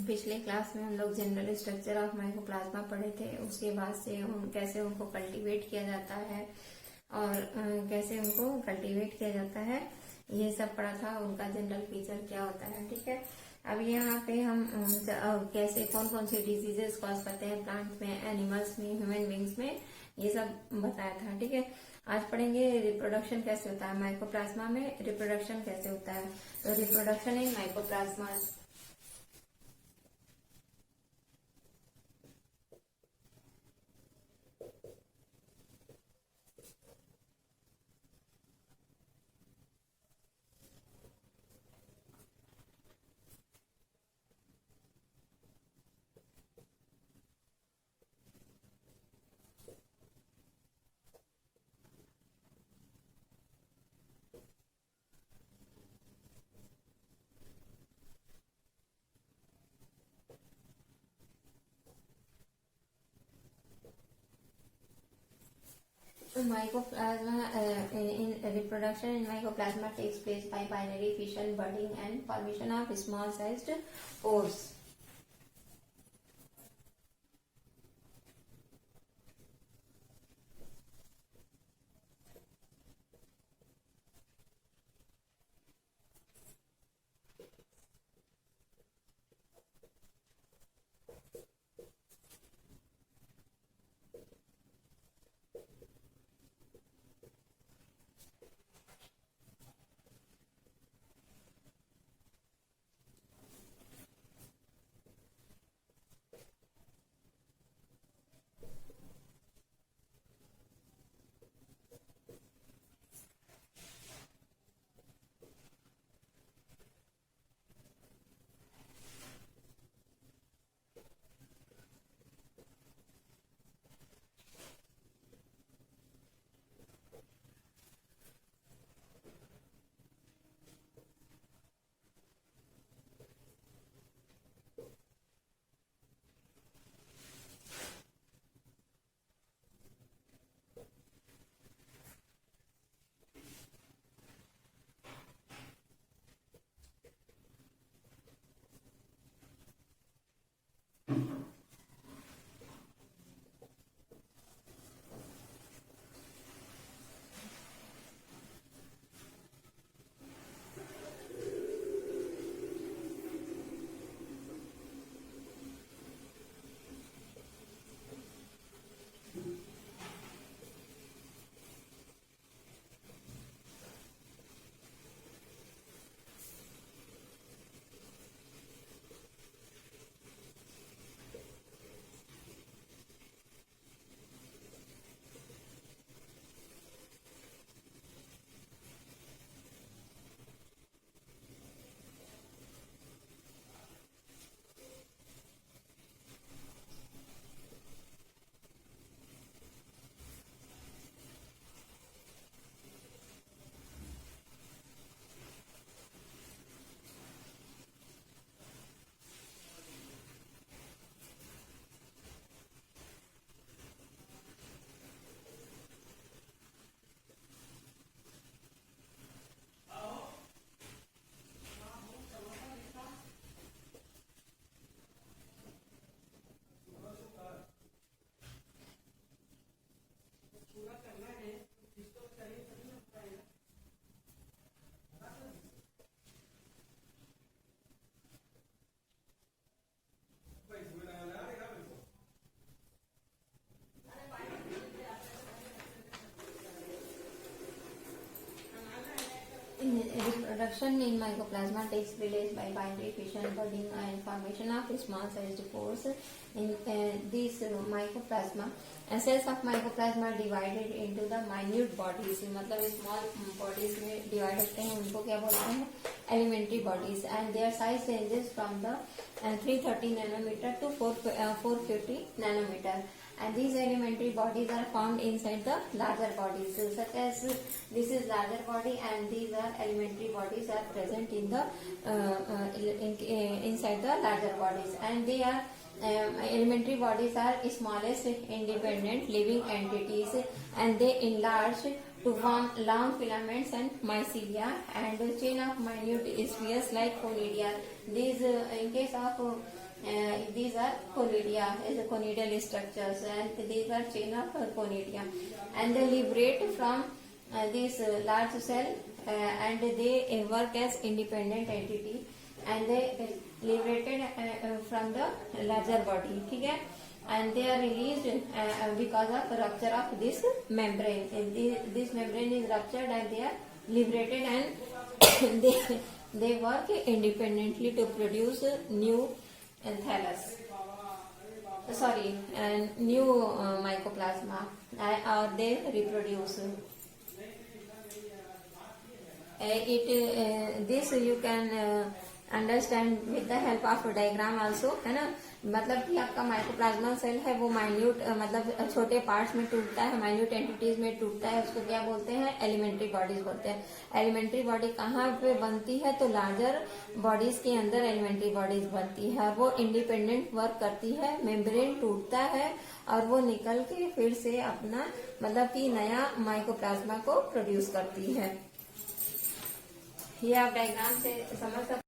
पिछले क्लास में हम लोग जनरल स्ट्रक्चर ऑफ माइकोप्लाज्मा पढ़े थे। उसके बाद से कैसे उनको कल्टीवेट किया जाता है और कैसे उनको कल्टीवेट किया जाता है, ये सब पढ़ा था। उनका जनरल फीचर क्या होता है, ठीक है। अब यहाँ पे हम कैसे कौन कौन सी डिजीजेस कॉज करते हैं प्लांट्स में, एनिमल्स में, ह्यूमन बींग्स में, ये सब बताया था, ठीक है। आज पढ़ेंगे रिप्रोडक्शन कैसे होता है माइकोप्लाज्मा में, रिप्रोडक्शन कैसे होता है। तो reproduction in mycoplasma. Mycoplasma in reproduction in mycoplasma takes place by binary fission, budding, and formation of small-sized pores. Reproduction in mycoplasma takes place by binary fission, budding, and formation of small-sized pores in these mycoplasma. Cells of mycoplasma are divided into the minute bodies. मतलब small bodies में divide होते हैं, उनको क्या बोलते हैं, elementary bodies, and their size ranges from the 330 nanometer to 450 nanometer. And these elementary bodies are found inside the larger bodies, such as this is larger body and these are elementary bodies are present in the inside the larger bodies, and they are elementary bodies are smallest independent living entities, and they enlarge to form long filaments and mycelia and chain of minute spheres like conidia. These in case of these are conidia, is conidial structures, and these are chain of conidia, and they liberate from this large cell, and they work as independent entity, and they liberated from the larger body. ठीक है, and they are released because of rupture of this membrane. This membrane is ruptured and they are liberated, and they work independently to produce new thallus, sorry, new mycoplasma, or they reproduce. This you can understand with the help of diagram also, है ना। मतलब कि आपका mycoplasma cell है वो minute मतलब छोटे parts में टूटता है, माइन्यूट एंटिटीज में टूटता है, उसको क्या बोलते हैं, एलिमेंट्री बॉडीज बोलते हैं। एलिमेंट्री बॉडी कहाँ पे बनती है, तो लार्जर बॉडीज के अंदर एलिमेंट्री बॉडीज बनती है, वो इंडिपेंडेंट वर्क करती है, मेम्ब्रेन टूटता है और वो निकल के फिर से अपना मतलब कि नया माइकोप्लाज्मा को प्रोड्यूस करती है। ये आप डायग्राम से समझ सकते।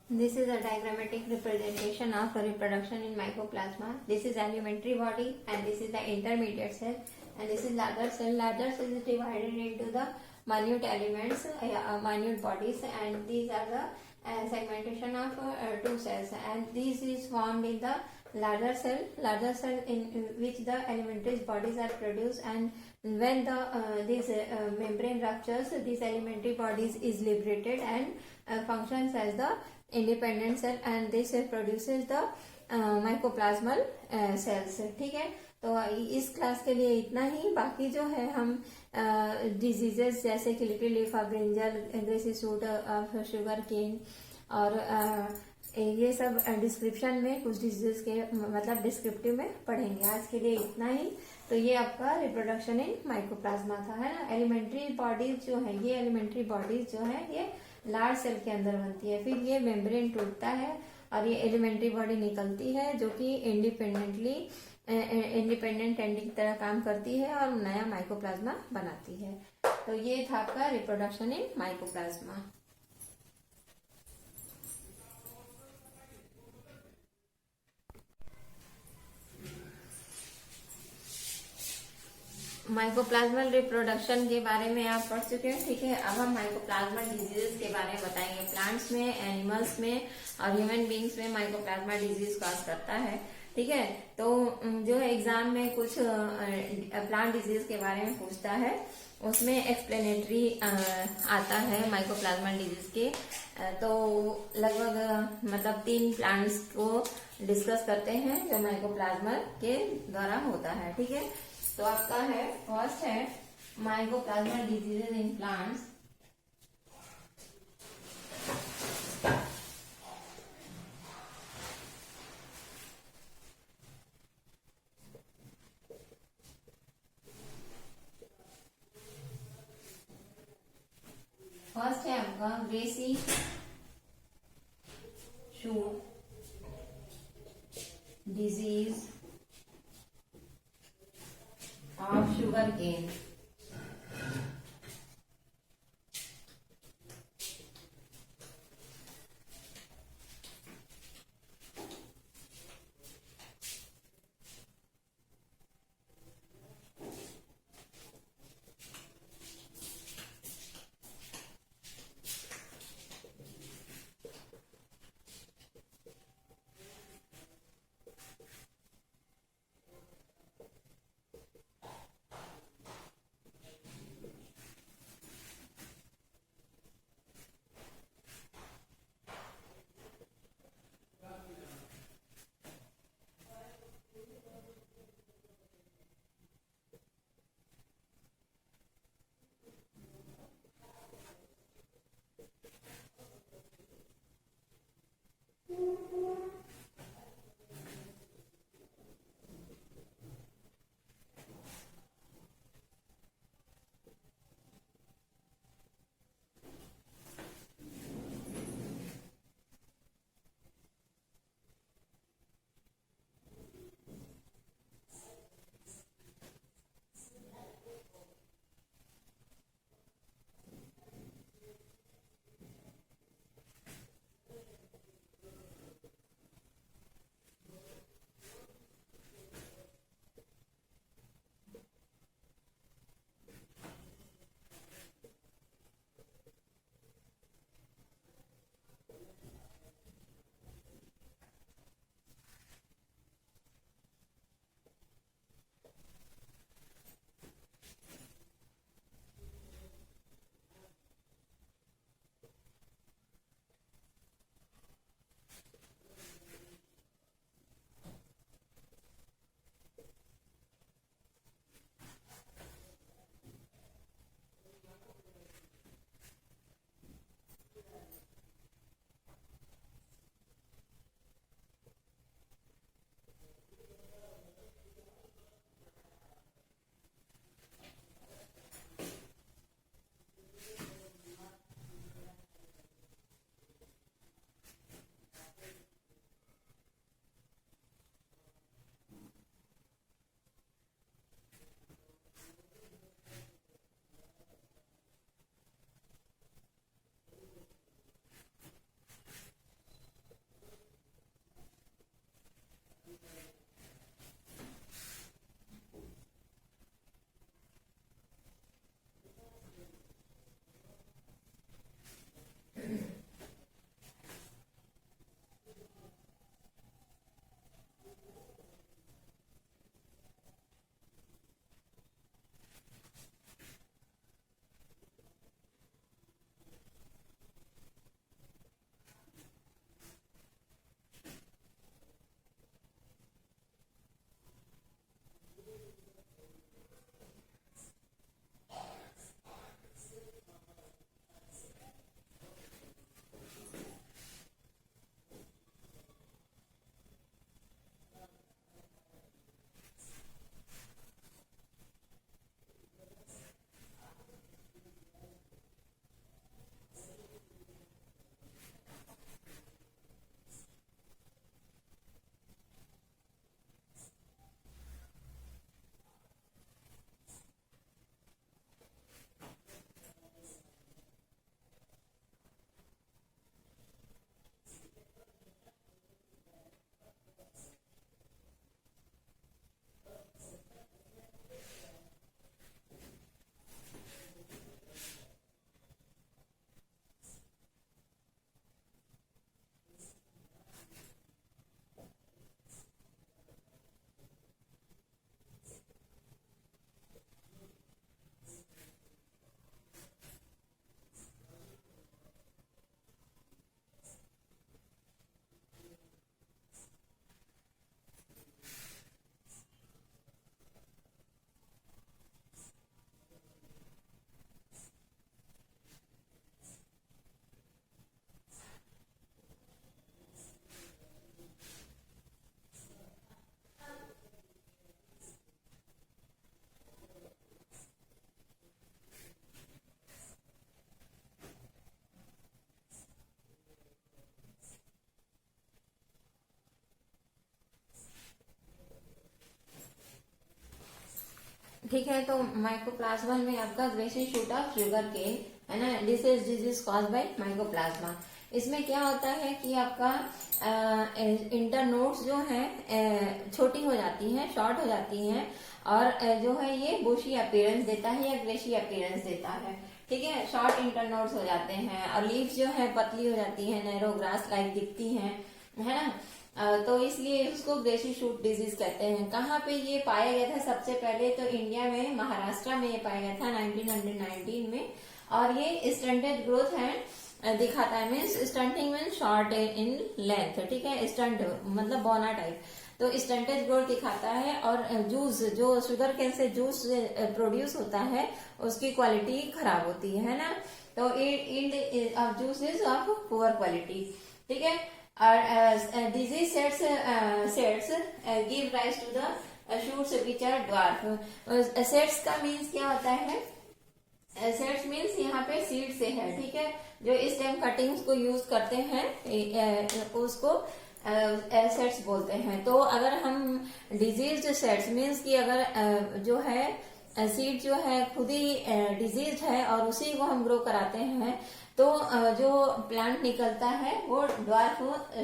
This is a diagrammatic representation of reproduction in mycoplasma. This is alimentary body, and this is the intermediate cell, and this is larger cell. Larger cell is divided into the minute elements, minute bodies, and these are the segmentation of two cells, and this is formed in the larger cell in which the elementary bodies are produced, and when the this membrane ruptures, this elementary bodies is liberated and functions as the independent cell, and this produces the mycoplasmal cells। ठीक है, तो इस class के लिए इतना ही। बाकी जो है हम डिजीजेस जैसे कि little leaf of brinjal, grassy shoot of sugar cane, और ये सब डिस्क्रिप्शन में कुछ डिजीजेस के मतलब डिस्क्रिप्टिव में पढ़ेंगे। आज के लिए इतना ही। तो ये आपका रिप्रोडक्शन इन माइकोप्लाज्मा था, है ना। एलिमेंट्री बॉडीज जो है, ये एलिमेंट्री बॉडीज जो है ये लार्ज सेल के अंदर बनती है, फिर ये मेम्ब्रेन टूटता है और ये एलिमेंट्री बॉडी निकलती है जो कि इंडिपेंडेंट एंडी की तरह काम करती है और नया माइकोप्लाज्मा बनाती है। तो ये था आपका रिप्रोडक्शन इन माइकोप्लाज्मा। माइकोप्लाज्मल रिप्रोडक्शन के बारे में आप पढ़ चुके हैं, ठीक है। अब हम माइकोप्लाज्मा डिजीजेस के बारे में बताएंगे। प्लांट्स में, एनिमल्स में और ह्यूमन बींग्स में माइकोप्लाज्मा डिजीज कॉज करता है, ठीक है। तो जो एग्जाम में कुछ प्लांट डिजीज के बारे में पूछता है, उसमें एक्सप्लेनेटरी आता है माइकोप्लाज्मा डिजीज के। तो लगभग मतलब 3 प्लांट्स को डिस्कस करते हैं जो माइकोप्लाज्मा के द्वारा होता है, ठीक है। तो आपका है फर्स्ट है mycoplasma diseases in plants. First है आपका grassy shoot disease of sugarcane। ठीक है, तो माइकोप्लाज्मा में आपका grassy shoot of sugar cane है ना, डिजीज कॉज बाय माइकोप्लाज्मा। इसमें क्या होता है कि आपका इंटरनोड्स जो है छोटी हो जाती हैं, शॉर्ट हो जाती हैं, और जो है ये बुशी अपीयरेंस देता है या ग्रेसी अपीयरेंस देता है। ठीक है, शॉर्ट इंटरनोड्स हो जाते हैं, और लीव्स जो है पतली हो जाती है, नैरो ग्रास लाइक दिखती हैं, है ना। तो इसलिए उसको ग्रेसी शूट डिजीज कहते हैं। कहाँ पे ये पाया गया था सबसे पहले? तो इंडिया में महाराष्ट्र में ये पाया गया था 1919 में, और ये स्टंटेड ग्रोथ है दिखाता है, means stunting means short in length. ठीक है, स्टंट मतलब बोना टाइप, तो स्टंटेज ग्रोथ दिखाता है। और जूस जो शुगर केन से जूस प्रोड्यूस होता है उसकी क्वालिटी खराब होती है ना, तो it of juice is of poor quality. ठीक है, और disease sets give rise to the shoots which are dwarf. Sets का मीन्स क्या होता है? सेट्स मीन्स यहाँ पे सीड से है। ठीक है, जो स्टेम कटिंग्स को यूज करते हैं उसको सेट्स बोलते हैं। तो अगर हम डिजीज सेट्स मीन्स कि अगर जो है सीड जो है खुद ही डिजीज है और उसी को हम ग्रो कराते हैं, तो जो प्लांट निकलता है वो ड्वार्फ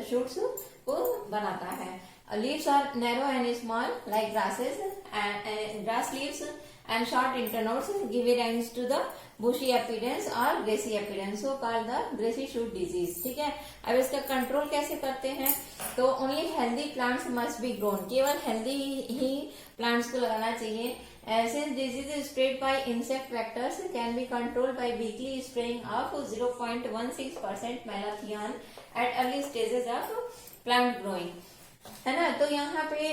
शूट्स को बनाता है। Leaves are narrow and small like grasses and grass leaves and short internodes give rise to the bushy appearance और grassy appearance, so called the grassy shoot disease. ठीक है, अब इसका कंट्रोल कैसे करते हैं? तो only healthy plants must be grown, केवल हेल्दी ही प्लांट्स को लगाना चाहिए। Since disease is spread by insect vectors, can be controlled by weekly spraying of 0.16% malathion at early stages of plant growing, है ना। तो यहाँ पे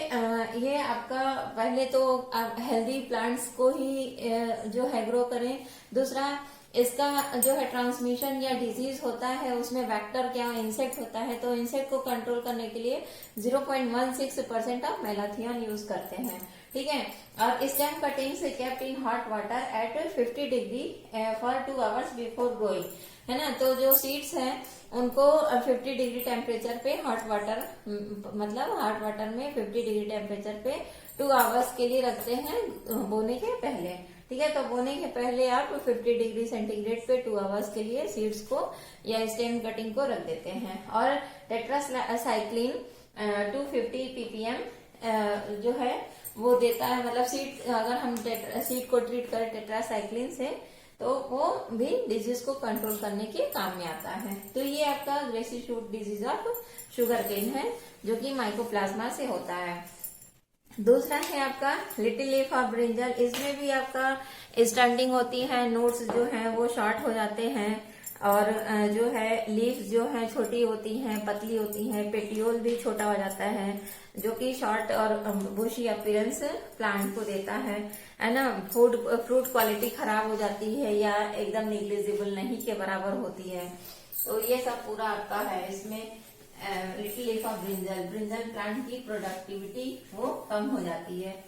ये आपका पहले तो आप हेल्दी प्लांट्स को ही जो है ग्रो करें। दूसरा, इसका जो है ट्रांसमिशन या डिजीज होता है उसमें वेक्टर क्या इंसेक्ट होता है, तो इंसेक्ट को कंट्रोल करने के लिए 0.16% ऑफ मेलाथियन यूज करते हैं। ठीक है, और स्टेम कटिंग से kept in hot water at 50 degree for 2 hours before growing, है ना। तो जो सीड्स हैं उनको 50 डिग्री टेम्परेचर पे हॉट वाटर मतलब हॉट वाटर में 50 डिग्री टेम्परेचर पे 2 आवर्स के लिए रखते हैं बोने के पहले। ठीक है, तो बोने के पहले आप 50 डिग्री सेंटीग्रेड पे 2 आवर्स के लिए सीड्स को या स्टेम कटिंग को रख देते हैं। और टेट्रासाइक्लिन 250 ppm जो है वो देता है, मतलब सीड अगर हम सीड को ट्रीट करें टेट्रासाइक्लिन से तो वो भी डिजीज को कंट्रोल करने के काम में आता है। तो ये आपका grassy shoot disease of sugar cane है जो कि माइकोप्लाज्मा से होता है। दूसरा है आपका लिटिल लीफ ऑफ ब्रिंजल, इसमें भी आपका स्टंटिंग होती है, नोट्स जो है वो शॉर्ट हो जाते हैं, और जो है लीफ जो है छोटी होती हैं, पतली होती हैं, पेटियोल भी छोटा हो जाता है, जो कि शॉर्ट और बुशी अपीयरेंस प्लांट को देता है ना। फ्रूट क्वालिटी खराब हो जाती है या एकदम निग्लिजिबल नहीं के बराबर होती है। तो ये सब पूरा आपका है इसमें little leaf of brinjal plant की प्रोडक्टिविटी वो कम हो जाती है।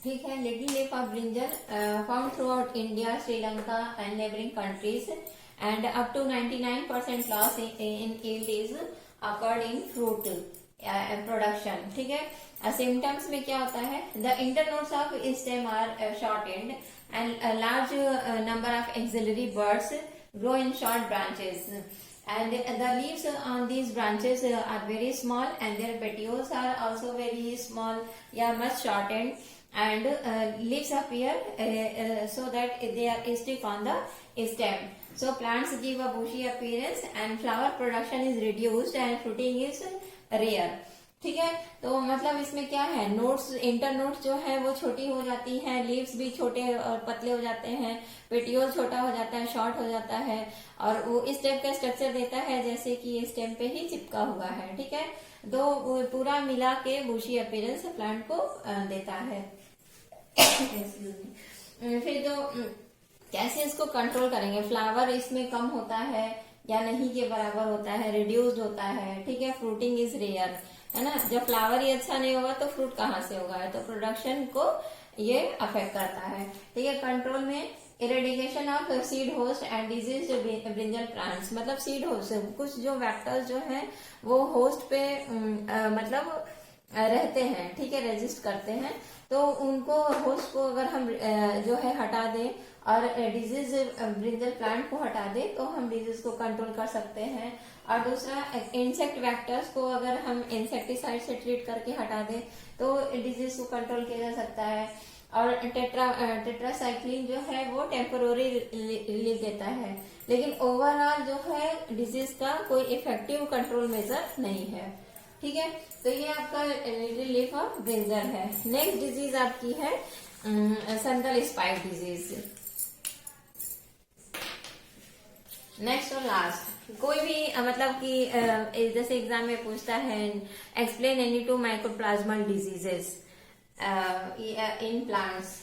ठीक है, little leaf of brinjal found throughout India, Sri Lanka and neighbouring countries, and up to 99% loss in yield is occurred in fruit production. ठीक है, सिम्टम्स में क्या होता है, the internodes of stem are short and and large number of axillary buds grow in short branches, and the leaves on these branches are very small, and their petioles are also very small, yeah, much shortened, and leaves appear so that they are stick on the stem. So plants give a bushy appearance, and flower production is reduced, and fruiting is rare. ठीक है, तो मतलब इसमें क्या है, notes, inter notes जो है वो छोटी हो जाती है, लीव्स भी छोटे और पतले हो जाते हैं, पेटियोल छोटा हो जाता है, शॉर्ट हो जाता है, और वो इस टाइप का स्ट्रक्चर देता है जैसे कि ये स्टेम पे ही चिपका हुआ है। ठीक है, तो पूरा मिला के बुशी अपीयरेंस प्लांट को देता है। फिर जो कैसे इसको कंट्रोल करेंगे, फ्लावर इसमें कम होता है या नहीं के बराबर होता है, रिड्यूस्ड होता है। ठीक है, फ्रूटिंग इज रेयर, है ना, जब फ्लावर ही अच्छा नहीं होगा तो फ्रूट कहाँ से होगा, तो प्रोडक्शन को ये अफेक्ट करता है। ठीक है, कंट्रोल में eradication of seed host and disease brinjal plants, मतलब सीड होस्ट, कुछ जो वेक्टर्स जो है वो होस्ट पे मतलब रहते हैं, ठीक है, रेजिस्ट करते हैं, तो उनको होस्ट को अगर हम जो है हटा दें और डिजीज ब्रिंजल प्लांट को हटा दें तो हम डिजीज को कंट्रोल कर सकते हैं। और दूसरा, इंसेक्ट वेक्टर्स को अगर हम इंसेक्टिसाइड से ट्रीट करके हटा दें तो डिजीज को कंट्रोल किया जा सकता है। और टेट्रासाइक्लिन जो है वो टेम्पोररी रिलीफ देता है, लेकिन ओवरऑल जो है डिजीज का कोई इफेक्टिव कंट्रोल मेजर नहीं है। ठीक है, तो ये आपका लीफ ऑफ ब्रिंजल है। नेक्स्ट डिजीज आपकी है संदल स्पाइक डिजीज। नेक्स्ट और लास्ट, कोई भी मतलब कि जैसे एग्जाम में पूछता है, explain any two mycoplasmal diseases in plants.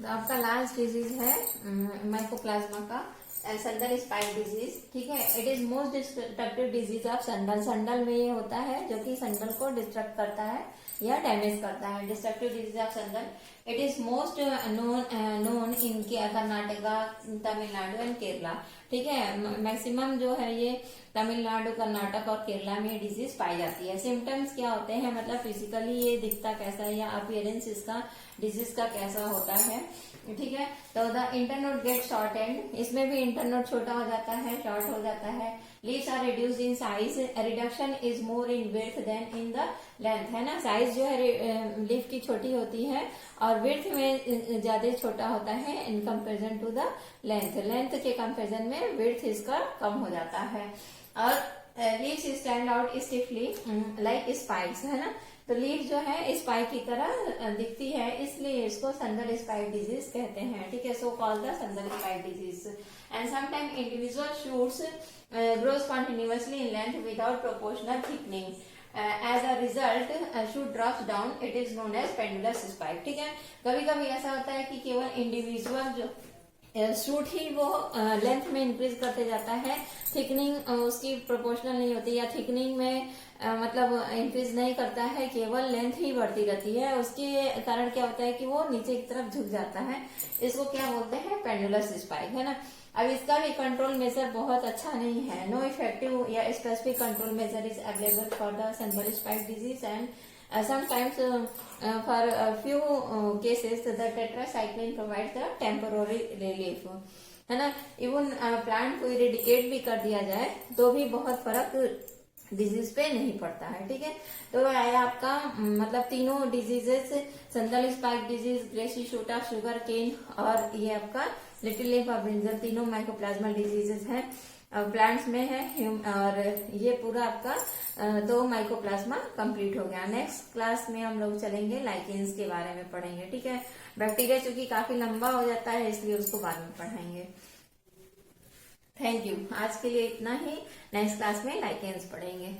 तो आपका लास्ट डिजीज है माइकोप्लाज्मा का संडल स्पाइक डिजीज। ठीक है, it is most destructive disease of sandal. Sandal में ये होता है जो कि संडल को डिस्ट्रक्ट करता है या डैमेज करता है। Destructive disease of sandal, it is most known in Karnataka, Tamil Nadu and Kerala. ठीक है, मैक्सिमम जो है ये तमिलनाडु, कर्नाटक और केरला में डिजीज पाई जाती है। सिम्टम्स क्या होते हैं, मतलब फिजिकली ये दिखता कैसा है या अपीयरेंस इसका डिजीज का कैसा होता है। ठीक है, तो the internode get short and, इसमें भी इंटरनोड छोटा हो जाता है, शॉर्ट हो जाता है। Leaves are reduced in size, reduction is more in width than in the length, है ना। साइज जो है लीफ की छोटी होती है और विड्थ में ज्यादा छोटा होता है in comparison to the length. Length के कंपेरिजन में विड्थ इसका कम हो जाता है। और leaves stand out stiffly like spikes, है ना। तो लीफ जो है स्पाइक की तरह दिखती है, इसलिए इसको संडल स्पाइक डिजीज कहते हैं। ठीक है, so called the sandal spike disease. And sometime individual shoots grows continuously in length without proportional thickening. As a result, shoot drops down. It is known as pendulous spike. ठीक है, कभी कभी ऐसा होता है कि केवल इंडिविजुअल जो शूट ही वो लेंथ में इंक्रीज करते जाता है, थिकनिंग उसकी प्रोपोर्शनल नहीं होती या थिकनिंग में मतलब इंक्रीज नहीं करता है, केवल लेंथ ही बढ़ती रहती है। उसके कारण क्या होता है कि वो नीचे की तरफ झुक जाता है। इसको क्या बोलते हैं, पेंडुलस स्पाइक, है ना। अब इसका भी कंट्रोल मेजर बहुत अच्छा नहीं है। नो इफेक्टिव या specific control measure is available for the sandal spike disease and sometimes for a few cases the tetracycline provides the temporary relief, है ना। इवन प्लांट को इरेडिकेट भी कर दिया जाए तो भी बहुत फर्क डिजीज पे नहीं पड़ता है। ठीक है, तो आया आपका मतलब तीनों diseases, sandal spike disease, grassy शूटा, शुगर केन और ये आपका लिटिल लीफ ऑफ ब्रिंजल, तीनों माइकोप्लाज्मा डिजीजेस हैं, प्लांट्स में है। और ये पूरा आपका तो माइकोप्लाज्मा कंप्लीट हो गया। नेक्स्ट क्लास में हम लोग चलेंगे लाइकेंस के बारे में पढ़ेंगे। ठीक है, बैक्टीरिया चूंकि काफी लंबा हो जाता है इसलिए उसको बाद में पढ़ाएंगे। थैंक यू, आज के लिए इतना ही। नेक्स्ट क्लास में लाइकेंस पढ़ेंगे।